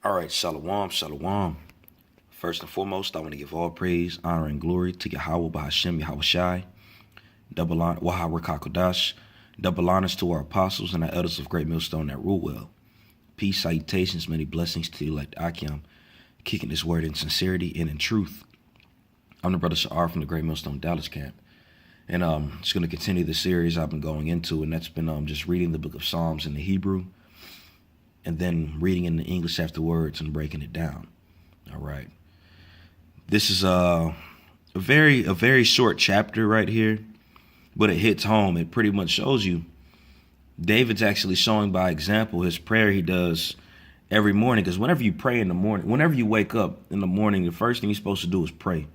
All right, shalom, shalom. First and foremost, I want to give all praise, honor, and glory to Yahweh Bahashem Yahweh Shai, double honor, Lashawan Qadash, double honors to our apostles and our elders of Great Millstone that rule well. Peace, salutations, many blessings to the elect Akim, kicking this word in sincerity and in truth. I'm the brother Sha'ar from the Great Millstone Dallas camp. And just going to continue the series I've been going into, and that's been just reading the book of Psalms in the Hebrew, and then reading in the English afterwards and breaking it down. All right. This is a very short chapter right here, but it hits home. It pretty much shows you David's actually showing by example his prayer he does every morning. Because whenever you pray in the morning, whenever you wake up in the morning, the first thing you're supposed to do is pray.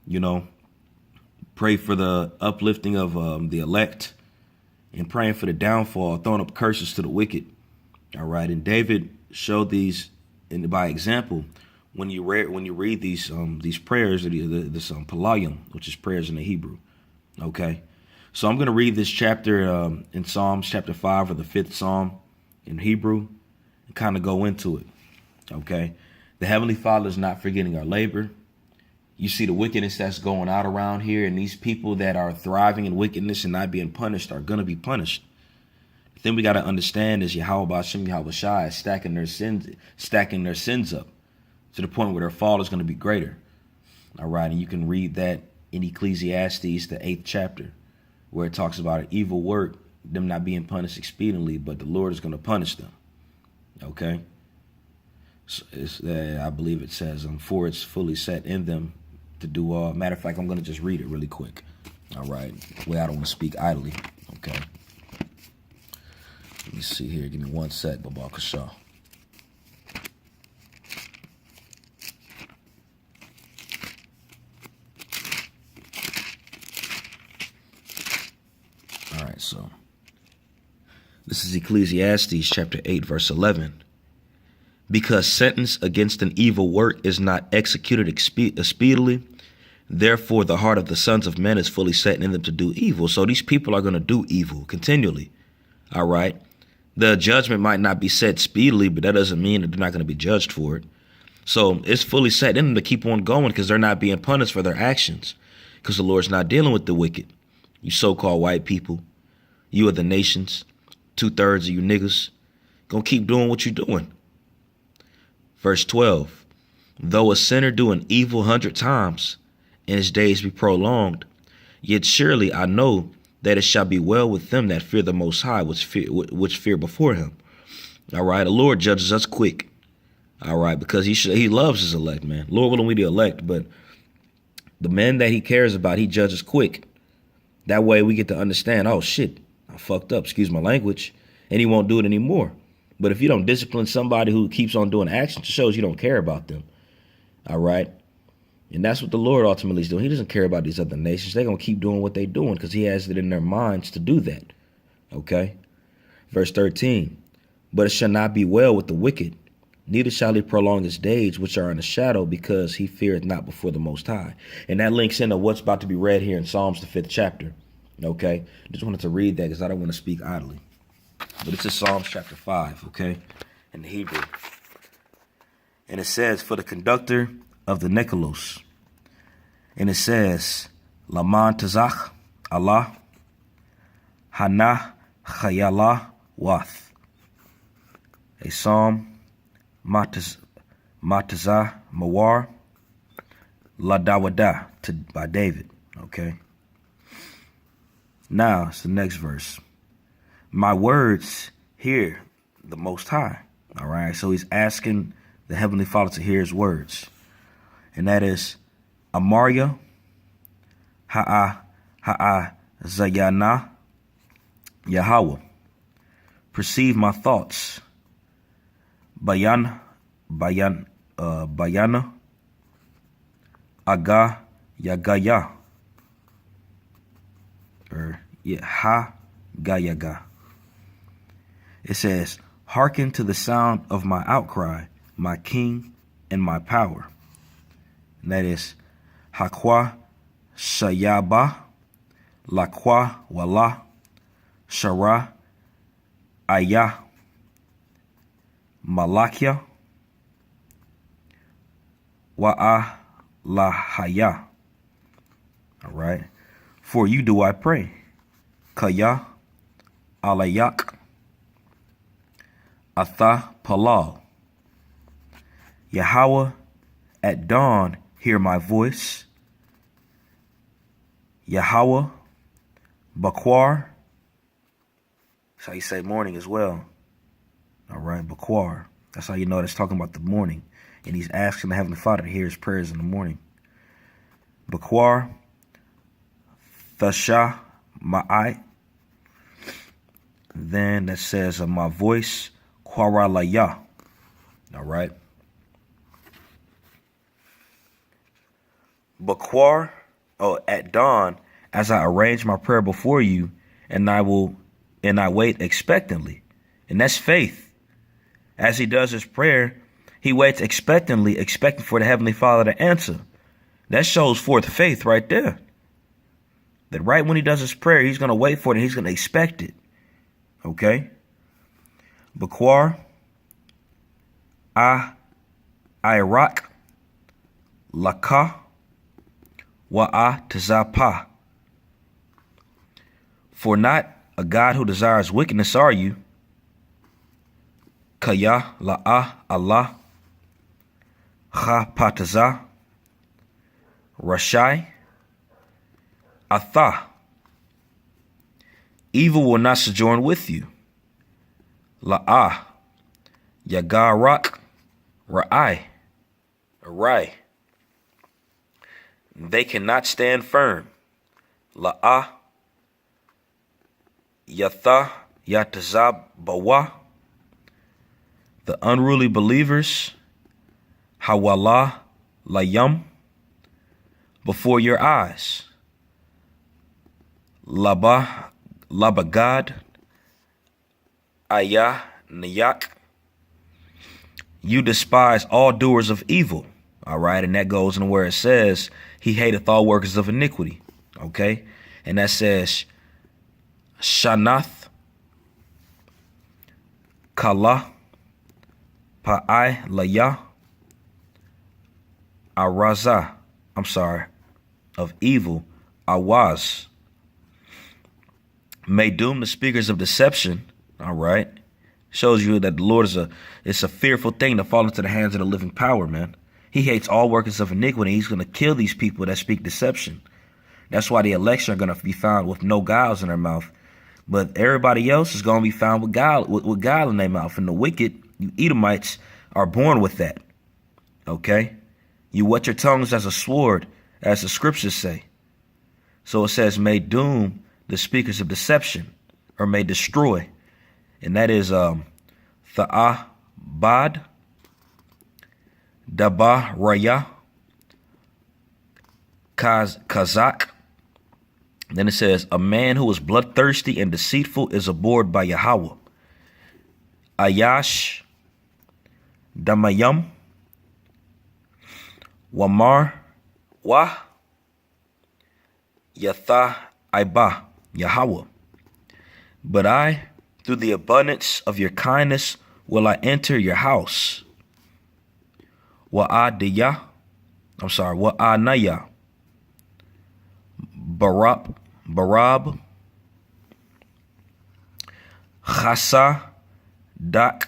You know, pray for the uplifting of the elect, and praying for the downfall, throwing up curses to the wicked. All right, and David showed these by example when you read these prayers, this palayim, which is prayers in the Hebrew. Okay, so I'm going to read this chapter in Psalms chapter 5, or the 5th Psalm in Hebrew, and kind of go into it. Okay, the Heavenly Father is not forgetting our labor. You see the wickedness that's going out around here, and these people that are thriving in wickedness and not being punished are going to be punished. The thing we got to understand is Yahweh Bahashem Yahweh Shai is stacking their sins up to the point where their fall is going to be greater. All right, and you can read that in Ecclesiastes, the 8th chapter, where it talks about an evil work, them not being punished expediently, but the Lord is going to punish them. Okay, so I believe it says, for it's fully set in them to do all. Matter of fact, I'm going to just read it really quick. All right, way I don't want to speak idly. Okay. Let me see here. Give me one sec, Baba Kashaw. All right, so this is Ecclesiastes chapter 8, verse 11. Because sentence against an evil work is not executed speedily, therefore the heart of the sons of men is fully set in them to do evil. So these people are going to do evil continually. All right. The judgment might not be set speedily, but that doesn't mean that they're not going to be judged for it. So it's fully set in them to keep on going because they're not being punished for their actions, because the Lord's not dealing with the wicked. You so-called white people, you are the nations, 2/3 of you niggas, gonna keep doing what you're doing. Verse 12, though a sinner do an evil 100 times and his days be prolonged, yet surely I know that it shall be well with them that fear the Most High, which fear before him. All right, the Lord judges us quick. All right, because he loves his elect, man. Lord willing, we the elect, but the men that he cares about, he judges quick. That way we get to understand, oh shit, I fucked up, excuse my language, and he won't do it anymore. But if you don't discipline somebody who keeps on doing actions, it shows you don't care about them. All right. And that's what the Lord ultimately is doing. He doesn't care about these other nations. They're going to keep doing what they're doing because he has it in their minds to do that. Okay. Verse 13. But it shall not be well with the wicked, neither shall he prolong his days which are in the shadow, because he feareth not before the Most High. And that links into what's about to be read here in Psalms, the 5th chapter. Okay. Just wanted to read that because I don't want to speak idly. But it's in Psalms chapter 5, okay, in the Hebrew. And it says, for the conductor of the Nikolos. And it says, Laman Tazach Allah Hana Chayala Wath. A psalm, Matazah Mawar La Dawada by David. Okay. Now it's the next verse. My words hear the Most High. All right. So he's asking the Heavenly Father to hear his words. And that is Amaria Ha'a Zayana Yahweh. Perceive my thoughts. Bayana Aga Yagaya. Or Ha Gayaga. It says, hearken to the sound of my outcry, my king and my power. And that is Hakwa Shayaba Lakwa Wala Shara Ayah Malakia Wa'alahaya. All right. For you do I pray. Kaya alayak. Atha palal. Yahweh, at dawn hear my voice. Yahweh, Bakwar. That's how you say morning as well. All right, Bakwar. That's how you know that's talking about the morning. And he's asking the Heavenly Father to hear his prayers in the morning. Bakwar, Thasha, Ma'ai. Then that says my voice, Kwaralaya. All right. Bakwar, at dawn, as I arrange my prayer before you, and I wait expectantly. And that's faith. As he does his prayer, he waits expectantly, expecting for the Heavenly Father to answer. That shows forth faith right there. That right when he does his prayer, he's going to wait for it and he's going to expect it. Okay? Bakwar, Iraq, Laka, Wa'a Tazapa. For not a God who desires wickedness are you. Kaya La'a Allah. Ha Pataza. Rashai. Atha. Evil will not sojourn with you. La'a. Yagarak. Ra'ai. Arai. They cannot stand firm. La'a. Yatha. Yatazab Bawa. The unruly believers. Hawala. Layam. Before your eyes. Labagad. Ayah. Nayak. You despise all doers of evil. All right. And that goes in where it says, he hateth all workers of iniquity. Okay. And that says, Shanath. Kala. Pa'ai Laya. Araza. I'm sorry. Of evil. Awaz. May doom the speakers of deception. All right. Shows you that the Lord it's a fearful thing to fall into the hands of the living power, man. He hates all workers of iniquity. He's going to kill these people that speak deception. That's why the election are going to be found with no guiles in their mouth. But everybody else is going to be found with guile in their mouth. And the wicked, you Edomites, are born with that. Okay? You whet your tongues as a sword, as the scriptures say. So it says, may doom the speakers of deception, or may destroy. And that is Tha'abad, Daba Raya, Kazak. Then it says, a man who is bloodthirsty and deceitful is abhorred by Yahweh. Ayash, Damayam, Wamar, Wa, Yatha, Iba, Yahweh. But I, through the abundance of your kindness, will I enter your house. Wa'adiyah, Wa'anaya, Barab, Chasadak,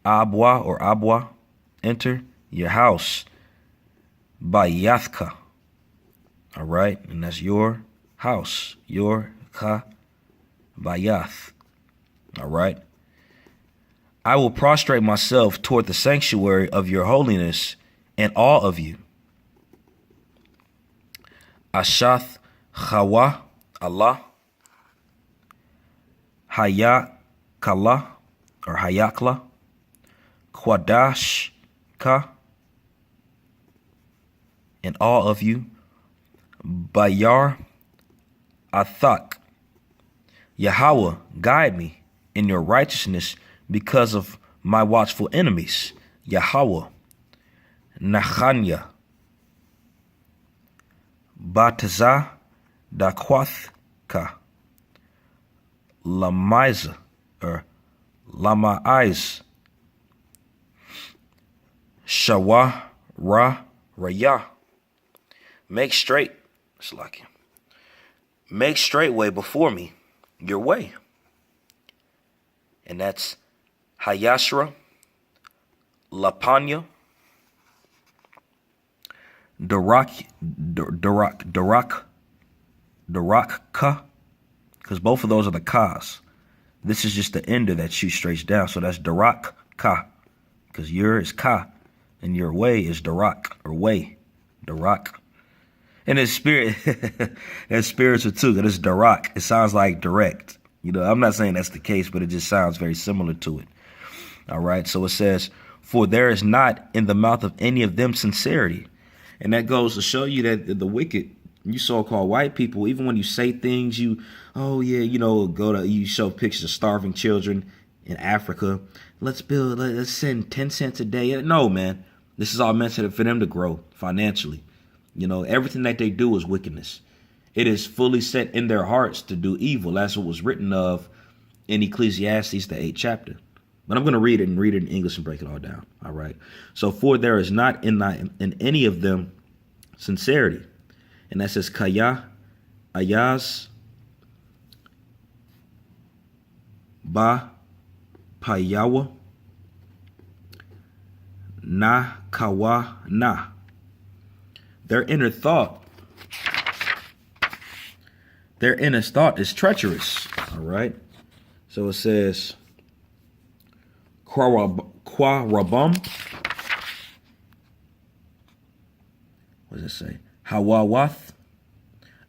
Abwa, enter your house. Bayathka. All right, and that's your house. Your ka bayath. All right. I will prostrate myself toward the sanctuary of your holiness and all of you. Ashath Chawa Allah. Hayakala or Hayakla. Qadash Ka. And all of you. Bayar Athak. Yahweh, guide me in your righteousness because of my watchful enemies. Yahweh. Nachanya. Bataza Dakwathka. Lamiza. or lama eyes. Shawa ra raya. Make straight. It's like make straight way before me, your way. And that's Hayashra, Lapanya, Darakka, because both of those are the kas. This is just the ender that shoots straight down. So that's Darakka, because your is ka, and your way is Darak, or way, Darak. And his spirit, that's spiritual too, because it's Darak. It sounds like direct. You know, I'm not saying that's the case, but it just sounds very similar to it. All right, so it says, for there is not in the mouth of any of them sincerity. And that goes to show you that the wicked, you so-called white people, even when you say things, you show pictures of starving children in Africa. Let's send 10 cents a day. No, man, this is all meant for them to grow financially. You know, everything that they do is wickedness. It is fully set in their hearts to do evil. That's what was written of in Ecclesiastes, the 8th chapter. But I'm going to read it in English and break it all down. All right. So, for there is not in any of them sincerity. And that says, Kaya, Ayaz, Ba, Payawa, Na, Kawa, Na. Their inner thought is treacherous. All right. So it says, Quarabum. What does it say? Hawawath.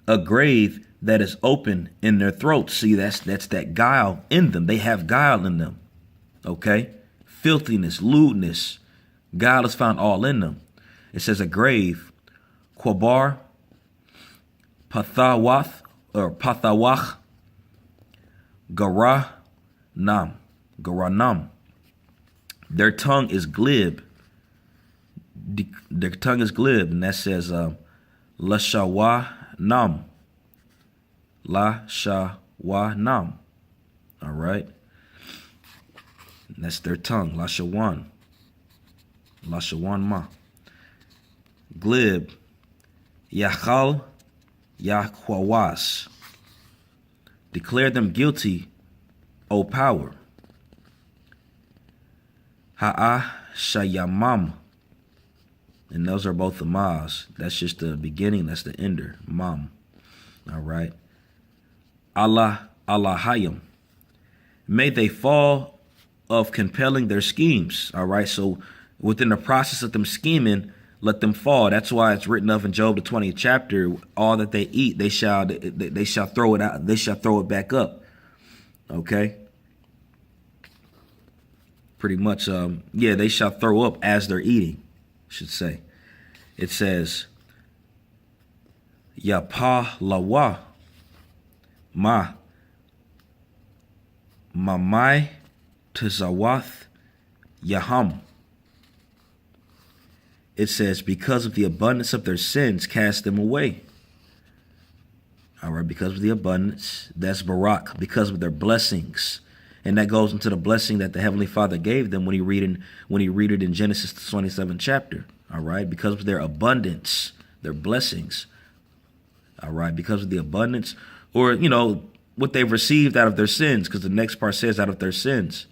A grave that is open in their throats. See, that's that guile in them. They have guile in them. Okay. Filthiness, lewdness. Guile is found all in them. It says a grave. Quabar. Pathawath. Or Pathawach, Garanam. Their tongue is glib. Their tongue is glib, and that says Lashawan. Lashawan. All right. And that's their tongue, Lashawan. Lashawan ma. Glib. Yachal. Yahwawas. Declare them guilty, O power. Ha'a Shayamam. And those are both the mas. That's just the beginning. That's the ender. Mam. All right. Allah Hayam. May they fall of compelling their schemes. All right. So within the process of them scheming, let them fall. That's why it's written of in Job, the 20th chapter, all that they eat, they shall throw it out. They shall throw it back up. Okay. Pretty much, they shall throw up as they're eating, I should say. It says, Yapa lawa mamai tazawath yaham. It says, because of the abundance of their sins, cast them away. All right, because of the abundance, that's Barak, because of their blessings. And that goes into the blessing that the Heavenly Father gave them when you read it in Genesis, the 27th chapter. All right, because of their abundance, their blessings. All right, because of the abundance, or, what they've received out of their sins, because the next part says out of their sins.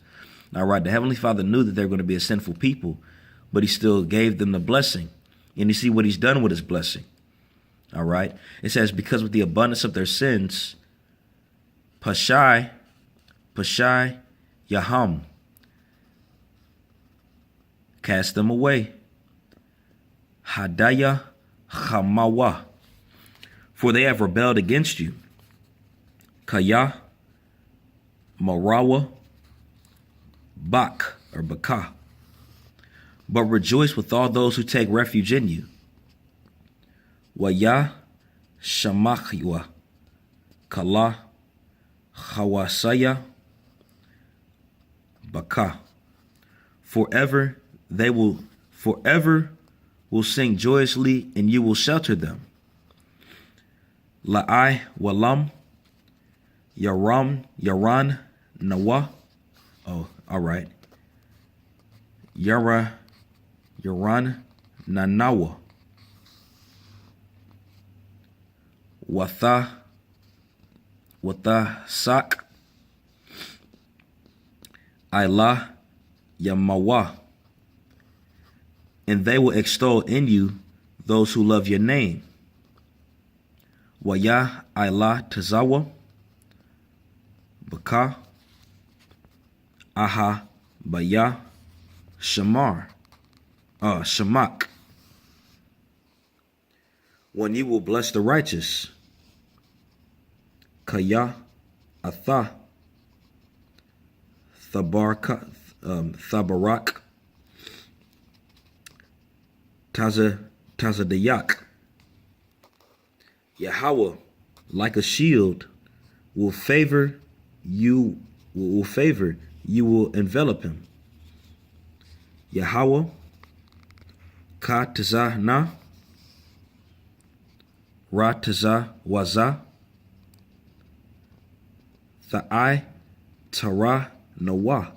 All right, the Heavenly Father knew that they were going to be a sinful people, but he still gave them the blessing. And you see what he's done with his blessing. All right. It says, because of the abundance of their sins, Pashai, Yaham. Cast them away. Hadaya, Hamawa. For they have rebelled against you. Kaya, Marawa, Bak, or Baka. But rejoice with all those who take refuge in you. Waya Shamachiwa Kala Hawasaya Baka. Forever will sing joyously, and you will shelter them. La'ai Walam Yaran Nawa Oh, all right. Yaran Nanawa. Watha Sak. Ilah Yamawa. And they will extol in you those who love your name. Waya Ilah Tazawa. Baka. Aha Baya Shamak. When you will bless the righteous. Kaya Atha. Thabarak. Tazadayak. Yahweh, like a shield, will favor you. You will envelop him. Yahweh, ka tazah ra tazah waza, tha'ai tara nawa.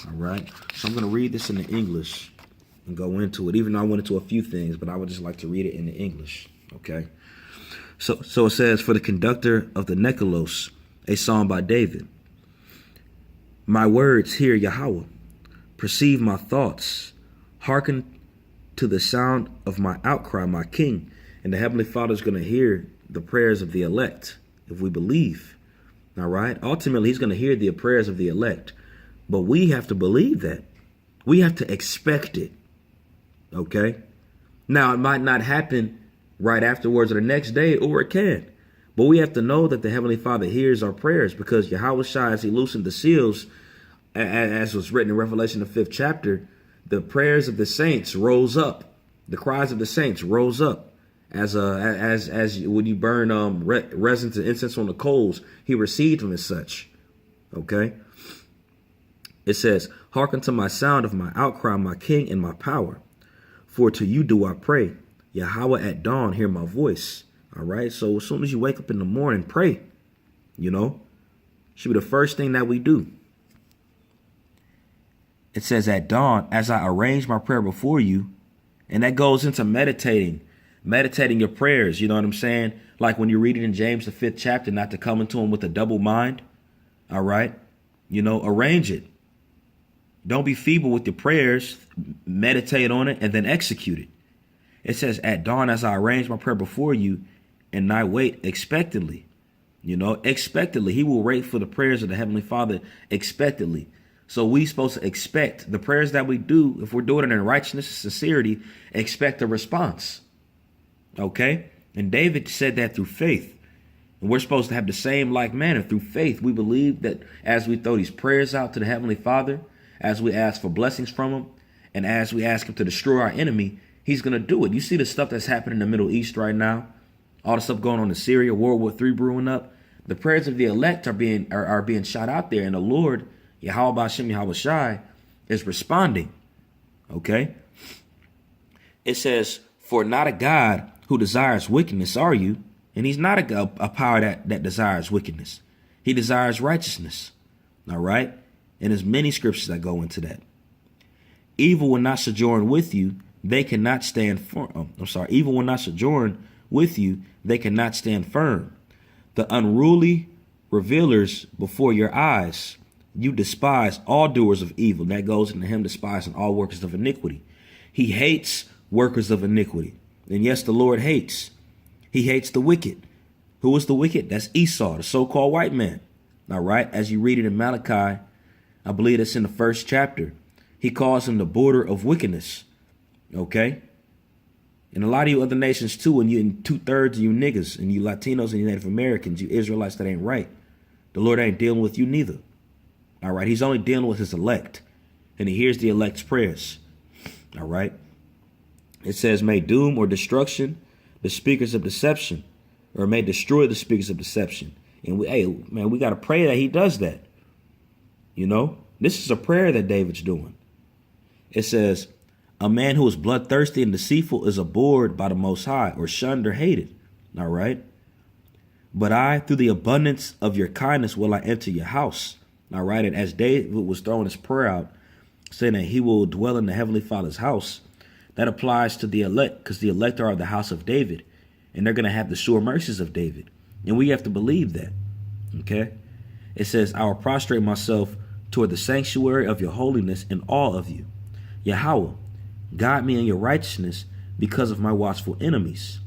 All right, so I'm going to read this in the English and go into it, even though I went into a few things, but I would just like to read it in the English, okay? So it says, for the conductor of the Nekalos, a song by David. My words hear Yahweh, perceive my thoughts, hearken to the sound of my outcry, my King. And the Heavenly Father is going to hear the prayers of the elect, if we believe, all right? Ultimately, he's going to hear the prayers of the elect, but we have to believe that. We have to expect it, okay? Now, it might not happen right afterwards or the next day, or it can. But we have to know that the Heavenly Father hears our prayers, because Yahweh Shai, as he loosened the seals, as was written in Revelation, the 5th chapter, the prayers of the saints rose up. The cries of the saints rose up. As when you burn resin and incense on the coals, he received them as such. Okay? It says, hearken to my sound of my outcry, my King and my power. For to you do I pray. Yahweh, at dawn, hear my voice. All right. So as soon as you wake up in the morning, pray. You know, should be the first thing that we do. It says at dawn, as I arrange my prayer before you. And that goes into meditating your prayers. You know what I'm saying? Like when you read it in James, the 5th chapter, not to come into him with a double mind. All right. You know, arrange it. Don't be feeble with your prayers. Meditate on it and then execute it. It says, at dawn, as I arrange my prayer before you, and I wait expectantly. You know, expectantly. He will wait for the prayers of the Heavenly Father expectantly. So we supposed to expect the prayers that we do, if we're doing it in righteousness and sincerity, expect a response. Okay? And David said that through faith. And we're supposed to have the same like manner through faith. We believe that as we throw these prayers out to the Heavenly Father, as we ask for blessings from him, and as we ask him to destroy our enemy, he's going to do it. You see the stuff that's happening in the Middle East right now, all the stuff going on in Syria, World War III brewing up. The prayers of the elect are being shot out there, and the Lord, Yahweh B'Hashem Yahweh Shai, is responding. Okay? It says, for not a God who desires wickedness are you, and he's not a power that desires wickedness. He desires righteousness. All right? And there's many scriptures that go into that. Evil will not sojourn with you. They cannot stand firm. Evil will not sojourn with you. They cannot stand firm. The unruly revealers before your eyes. You despise all doers of evil. That goes into him despising all workers of iniquity. He hates workers of iniquity. And yes, the Lord hates. He hates the wicked. Who is the wicked? That's Esau, the so-called white man. All right. As you read it in Malachi, I believe it's in the 1st chapter. He calls him the border of wickedness. Okay. And a lot of you other nations too, and 2/3 of you niggas and you Latinos and you Native Americans, you Israelites, that ain't right. The Lord ain't dealing with you neither. All right. He's only dealing with his elect, and he hears the elect's prayers. All right. It says, may doom or destruction the speakers of deception, or may destroy the speakers of deception. And we got to pray that he does that. You know, this is a prayer that David's doing. It says, a man who is bloodthirsty and deceitful is abhorred by the Most High, or shunned or hated. All right. But I, through the abundance of your kindness, will I enter your house. All right. And as David was throwing his prayer out, saying that he will dwell in the Heavenly Father's house, that applies to the elect, because the elect are of the house of David, and they're going to have the sure mercies of David. And we have to believe that. Okay. It says, I will prostrate myself toward the sanctuary of your holiness in awe of you. Yahweh, guide me in your righteousness because of my watchful enemies.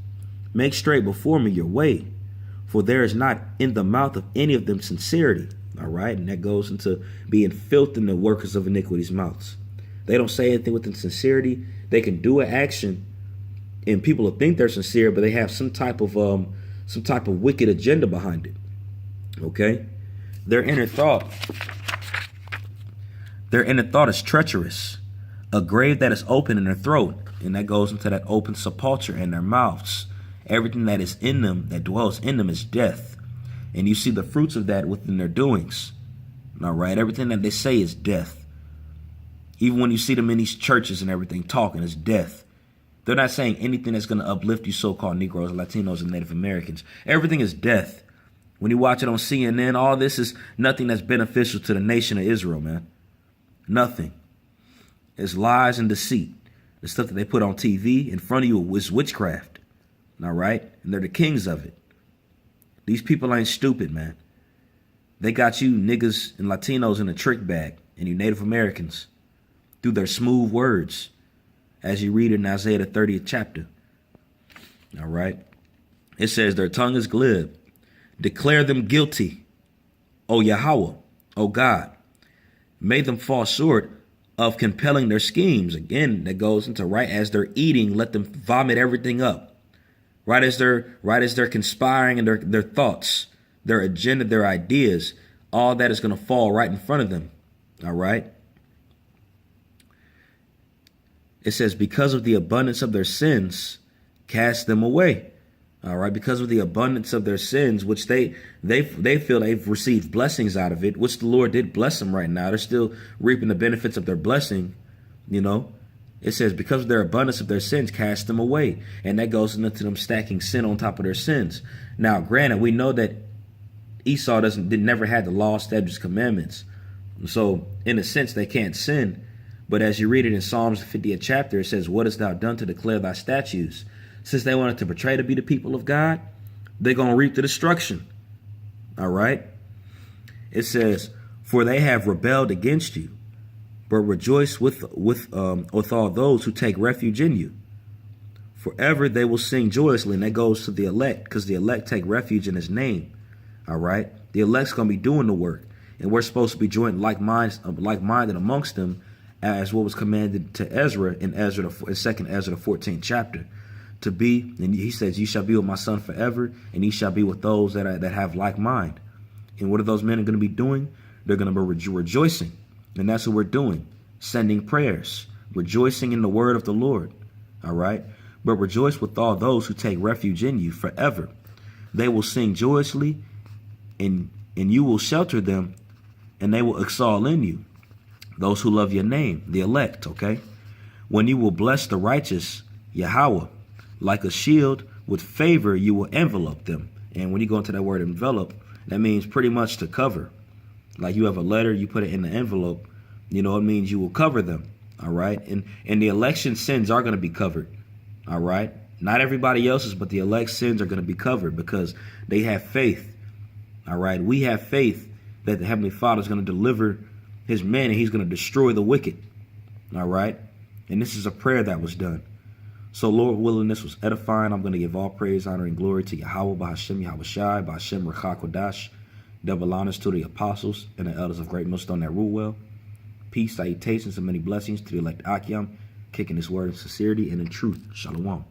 Make straight before me your way, for there is not in the mouth of any of them sincerity. All right. And that goes into being filth in the workers of iniquity's mouths. They don't say anything with sincerity. They can do an action and people will think they're sincere, but they have some type of wicked agenda behind it. Okay. Their inner thought is treacherous, a grave that is open in their throat. And that goes into that open sepulcher in their mouths. Everything that is in them, that dwells in them, is death. And you see the fruits of that within their doings. All right. Everything that they say is death. Even when you see them in these churches and everything talking, it's death. They're not saying anything that's going to uplift you so-called Negroes, Latinos, and Native Americans. Everything is death. When you watch it on CNN, all this is nothing that's beneficial to the nation of Israel, man. Nothing. It's lies and deceit. The stuff that they put on TV in front of you is witchcraft. All right? And they're the kings of it. These people ain't stupid, man. They got you niggas and Latinos in a trick bag, and you Native Americans, through their smooth words, as you read in Isaiah the 30th chapter. All right? It says their tongue is glib. Declare them guilty, O Yahweh, O God. Make them fall short of compelling their schemes. Again, that goes into right as they're eating, let them vomit everything up. Right as they're conspiring and their thoughts, their agenda, their ideas, all that is going to fall right in front of them. All right. It says, because of the abundance of their sins, cast them away. All right. Because of the abundance of their sins, which they feel they've received blessings out of it, which the Lord did bless them right now. They're still reaping the benefits of their blessing. You know, it says, because of their abundance of their sins, cast them away. And that goes into them stacking sin on top of their sins. Now, granted, we know that Esau never had the law, statutes, commandments. So in a sense, they can't sin. But as you read it in Psalms, the 50th chapter, it says, what hast thou done to declare thy statutes? Since they wanted to portray to be the people of God, they're going to reap the destruction. All right. It says, for they have rebelled against you, but rejoice with all those who take refuge in you. Forever they will sing joyously. And that goes to the elect, because the elect take refuge in his name. All right. The elect's going to be doing the work. And we're supposed to be joined like-minded amongst them, as what was commanded to Ezra in 2nd Ezra, the 14th chapter. To be, and he says, you shall be with my son forever, and he shall be with those that have like mind. And what are those men going to be doing? They're going to be rejoicing. And that's what we're doing. Sending prayers, rejoicing in the word of the Lord. All right. But rejoice with all those who take refuge in you forever. They will sing joyously, and you will shelter them, and they will exalt in you. Those who love your name, the elect. Okay. When you will bless the righteous, Yahweh, like a shield with favor, you will envelope them. And when you go into that word envelope, that means pretty much to cover. Like you have a letter, you put it in the envelope, you know, it means you will cover them. All right. And the election sins are going to be covered. All right. Not everybody else's, but the elect sins are going to be covered because they have faith. All right. We have faith that the Heavenly Father is going to deliver his men and he's going to destroy the wicked. All right. And this is a prayer that was done. So, Lord willing, this was edifying. I'm going to give all praise, honor, and glory to Yahweh, Bahashem, Yahushai, Bahashem, Qadash. Double honors to the apostles and the elders of Great Millstone that rule well. Peace, salutations, and many blessings to the elect Akim, kicking his word in sincerity and in truth. Shalom.